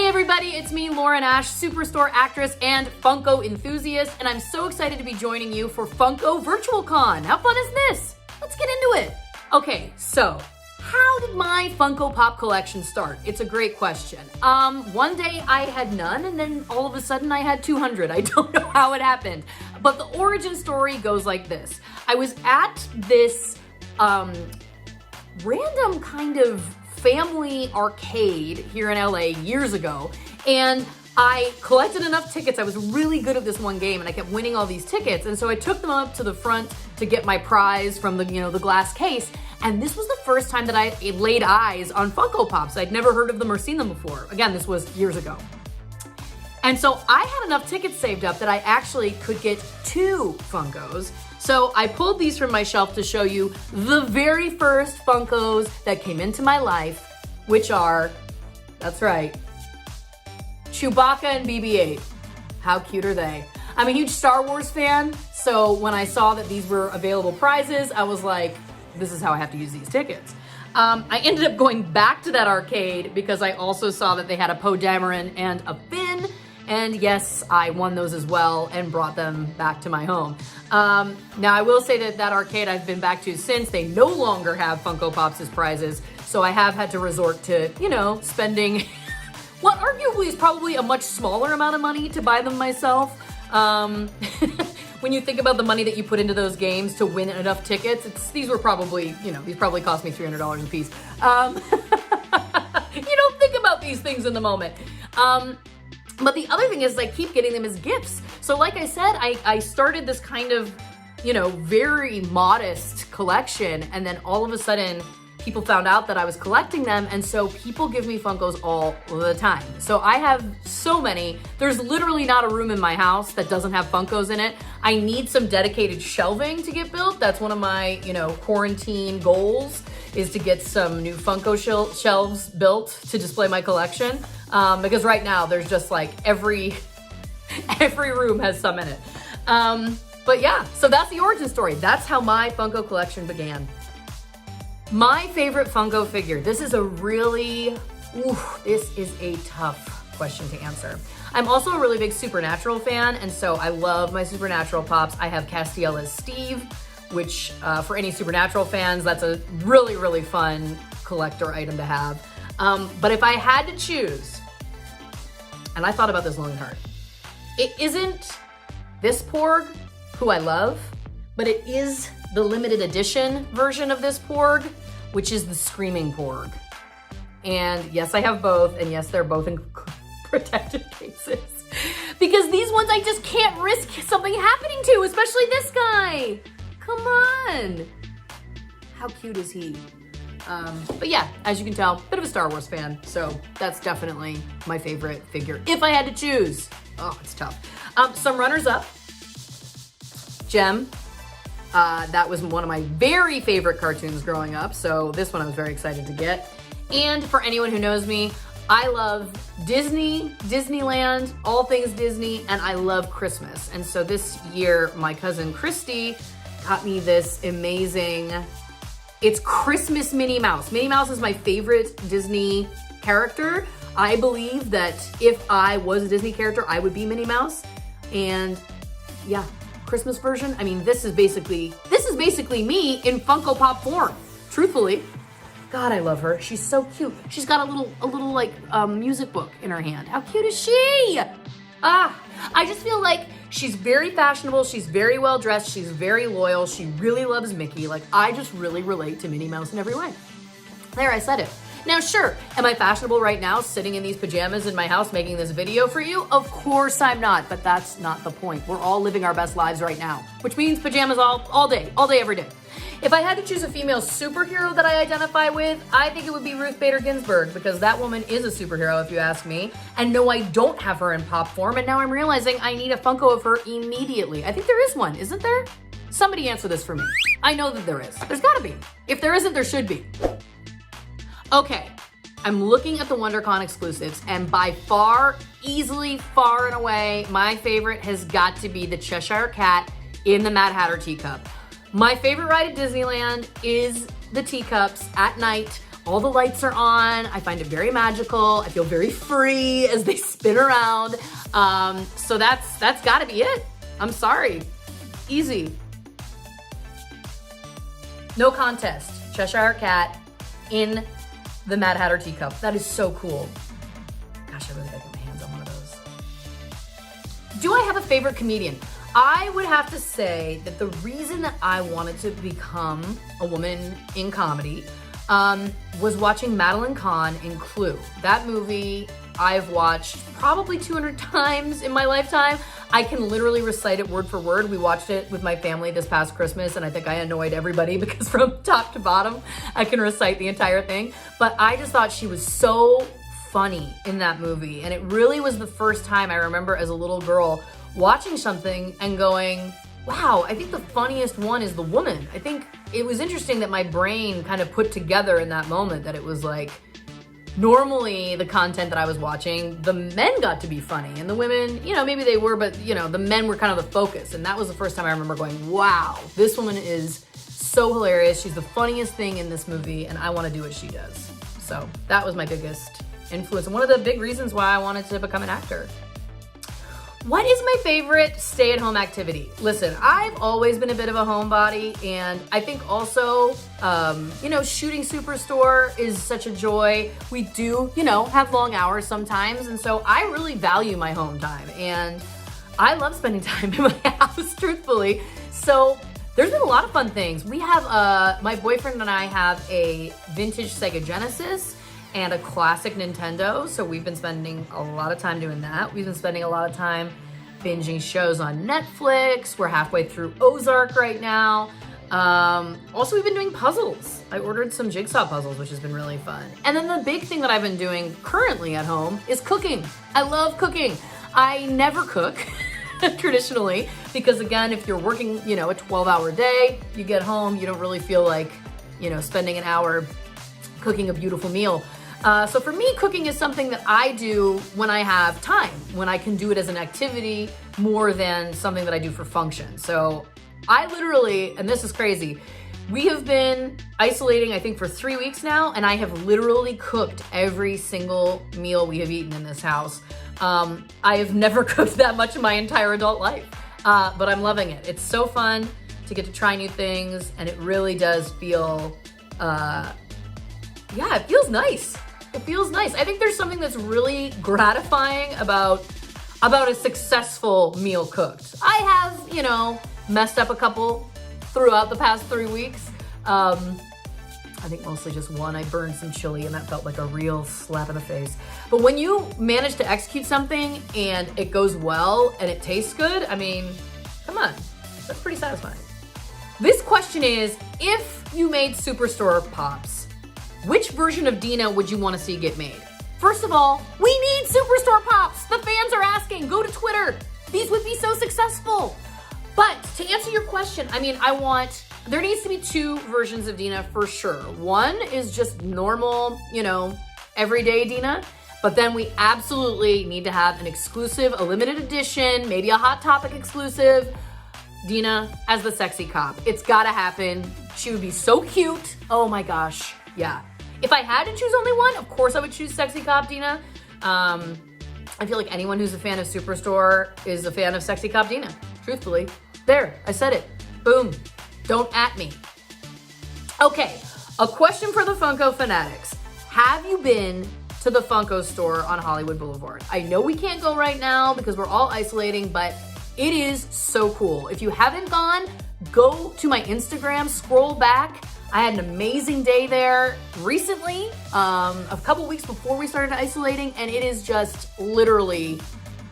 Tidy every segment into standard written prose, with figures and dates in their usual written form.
Hey everybody, it's me, Lauren Ash, Superstore actress and Funko enthusiast, and I'm so excited to be joining you for Funko Virtual Con. How fun is this? Let's get into it. Okay, so how did my Funko Pop collection start? It's a great question. One day I had none, and then all of a sudden I had 200. I don't know how it happened, but the origin story goes like this. I was at this random kind of family arcade here in LA years ago, and I collected enough tickets. I was really good at this one game and I kept winning all these tickets, and so I took them up to the front to get my prize from the the glass case, and this was the first time that I laid eyes on Funko Pops. I'd never heard of them or seen them before. Again, this was years ago. And so I had enough tickets saved up that I actually could get 2 Funkos. So I pulled these from my shelf to show you the very first Funkos that came into my life, which are, that's right, Chewbacca and BB-8. How cute are they? I'm a huge Star Wars fan, so when I saw that these were available prizes, I was like, this is how I have to use these tickets. I ended up going back to that arcade because I also saw that they had a Poe Dameron and a Finn. And yes, I won those as well and brought them back to my home. Now I will say that that arcade I've been back to since, they no longer have Funko Pops as prizes. So I have had to resort to, spending what arguably is probably a much smaller amount of money to buy them myself. When you think about the money that you put into those games to win enough tickets, these were probably, these probably cost me $300 a piece. You don't think about these things in the moment. But the other thing is I keep getting them as gifts. So like I said, I started this kind of, very modest collection, and then all of a sudden people found out that I was collecting them, and so people give me Funkos all the time. So I have so many. There's literally not a room in my house that doesn't have Funkos in it. I need some dedicated shelving to get built. That's one of my, quarantine goals, is to get some new Funko shelves built to display my collection. Because right now there's just like every room has some in it. But yeah, so that's the origin story. That's how my Funko collection began. My favorite Funko figure. This is a tough question to answer. I'm also a really big Supernatural fan, and so I love my Supernatural Pops. I have Castiel as Steve, which for any Supernatural fans, that's a really, really fun collector item to have. But if I had to choose, and I thought about this long and hard, it isn't this Porg, who I love, but it is the limited edition version of this Porg, which is the Screaming Porg. And yes, I have both, and yes, they're both in protective cases. Because these ones I just can't risk something happening to, especially this guy. Come on. How cute is he? But yeah, as you can tell, bit of a Star Wars fan, so that's definitely my favorite figure. If I had to choose, oh, it's tough. Some runners up. Gem. That was one of my very favorite cartoons growing up, so this one I was very excited to get. And for anyone who knows me, I love Disney, Disneyland, all things Disney, and I love Christmas. And so this year, my cousin Christy got me this amazing, it's Christmas Minnie Mouse. Minnie Mouse is my favorite Disney character. I believe that if I was a Disney character, I would be Minnie Mouse. And yeah, Christmas version. I mean, this is basically me in Funko Pop form, truthfully. God, I love her. She's so cute. She's got a little like music book in her hand. How cute is she? I just feel like she's very fashionable. She's very well dressed. She's very loyal. She really loves Mickey. Like, I just really relate to Minnie Mouse in every way. There, I said it. Now, sure, am I fashionable right now, sitting in these pajamas in my house making this video for you? Of course I'm not, but that's not the point. We're all living our best lives right now, which means pajamas all day, every day. If I had to choose a female superhero that I identify with, I think it would be Ruth Bader Ginsburg, because that woman is a superhero, if you ask me. And no, I don't have her in pop form, and now I'm realizing I need a Funko of her immediately. I think there is one, isn't there? Somebody answer this for me. I know that there is. There's gotta be. If there isn't, there should be. Okay, I'm looking at the WonderCon exclusives, and by far, easily, far and away, my favorite has got to be the Cheshire Cat in the Mad Hatter teacup. My favorite ride at Disneyland is the teacups at night All the lights are on. I find it very magical. I feel very free as they spin around. So that's gotta be it. I'm sorry. Easy. No contest. Cheshire Cat in the Mad Hatter teacup. That is so cool. Gosh, I really gotta get my hands on one of those. Do I have a favorite comedian? I would have to say that the reason that I wanted to become a woman in comedy was watching Madeline Kahn in Clue. That movie I've watched probably 200 times in my lifetime. I can literally recite it word for word. We watched it with my family this past Christmas, and I think I annoyed everybody because from top to bottom, I can recite the entire thing. But I just thought she was so funny in that movie. And it really was the first time I remember as a little girl watching something and going, wow, I think the funniest one is the woman. I think it was interesting that my brain kind of put together in that moment that it was like, normally the content that I was watching, the men got to be funny and the women, you know, maybe they were, but you know, the men were kind of the focus. And that was the first time I remember going, wow, this woman is so hilarious. She's the funniest thing in this movie and I want to do what she does. So that was my biggest influence and one of the big reasons why I wanted to become an actor. What is my favorite stay-at-home activity? Listen, I've always been a bit of a homebody, and I think also, you know, shooting Superstore is such a joy. We do, you know, have long hours sometimes, and so I really value my home time, and I love spending time in my house, truthfully. So there's been a lot of fun things. We have, my boyfriend and I have a vintage Sega Genesis and a classic Nintendo. So we've been spending a lot of time doing that. We've been spending a lot of time binging shows on Netflix. We're halfway through Ozark right now. Also, we've been doing puzzles. I ordered some jigsaw puzzles, which has been really fun. And then the big thing that I've been doing currently at home is cooking. I love cooking. I never cook traditionally because again, if you're working, you know, a 12-hour day, you get home, you don't really feel like, you know, spending an hour cooking a beautiful meal. So for me, cooking is something that I do when I have time, when I can do it as an activity more than something that I do for function. So I literally, and this is crazy, we have been isolating, I think, for 3 weeks now, and I have literally cooked every single meal we have eaten in this house. I have never cooked that much in my entire adult life, but I'm loving it. It's so fun to get to try new things, and it really does feel, yeah, it feels nice. It feels nice. I think there's something that's really gratifying about a successful meal cooked. I have, you know, messed up a couple throughout the past 3 weeks. I think mostly just one. I burned some chili and that felt like a real slap in the face. But when you manage to execute something and it goes well and it tastes good, I mean, come on, that's pretty satisfying. This question is, if you made Superstore Pops, which version of Dina would you want to see get made? First of all, we need Superstore Pops. The fans are asking. Go to Twitter. These would be so successful. But to answer your question, I mean, there needs to be 2 versions of Dina for sure. One is just normal, you know, everyday Dina. But then we absolutely need to have an exclusive, a limited edition, maybe a Hot Topic exclusive, Dina as the sexy cop. It's gotta happen. She would be so cute. Oh my gosh, yeah. If I had to choose only one, of course I would choose Sexy Cop Dina. I feel like anyone who's a fan of Superstore is a fan of Sexy Cop Dina, truthfully. There, I said it. Boom. Don't at me. Okay, a question for the Funko fanatics. Have you been to the Funko store on Hollywood Boulevard? I know we can't go right now because we're all isolating, but it is so cool. If you haven't gone, go to my Instagram, scroll back. I had an amazing day there recently, a couple weeks before we started isolating, and it is just literally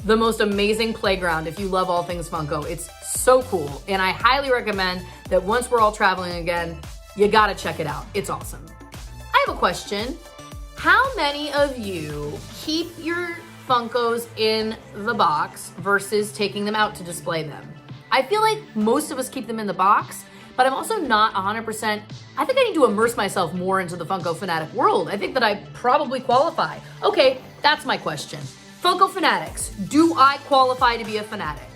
the most amazing playground if you love all things Funko. It's so cool, and I highly recommend that once we're all traveling again, you gotta check it out. It's awesome. I have a question. How many of you keep your Funkos in the box versus taking them out to display them? I feel like most of us keep them in the box, but I'm also not 100%. I think I need to immerse myself more into the Funko fanatic world. I think that I probably qualify. Okay, that's my question. Funko fanatics, do I qualify to be a fanatic?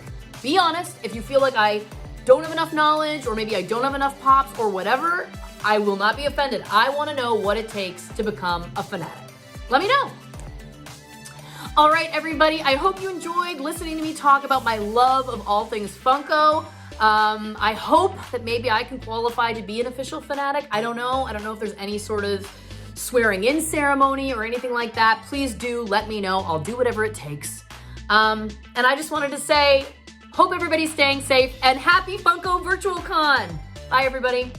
Be honest. If you feel like I don't have enough knowledge, or maybe I don't have enough pops or whatever, I will not be offended. I want to know what it takes to become a fanatic. Let me know. All right, everybody, I hope you enjoyed listening to me talk about my love of all things Funko. I hope that maybe I can qualify to be an official fanatic. I don't know. I don't know if there's any sort of swearing in ceremony or anything like that. Please do let me know. I'll do whatever it takes. And I just wanted to say, hope everybody's staying safe, and happy Funko Virtual Con. Bye, everybody.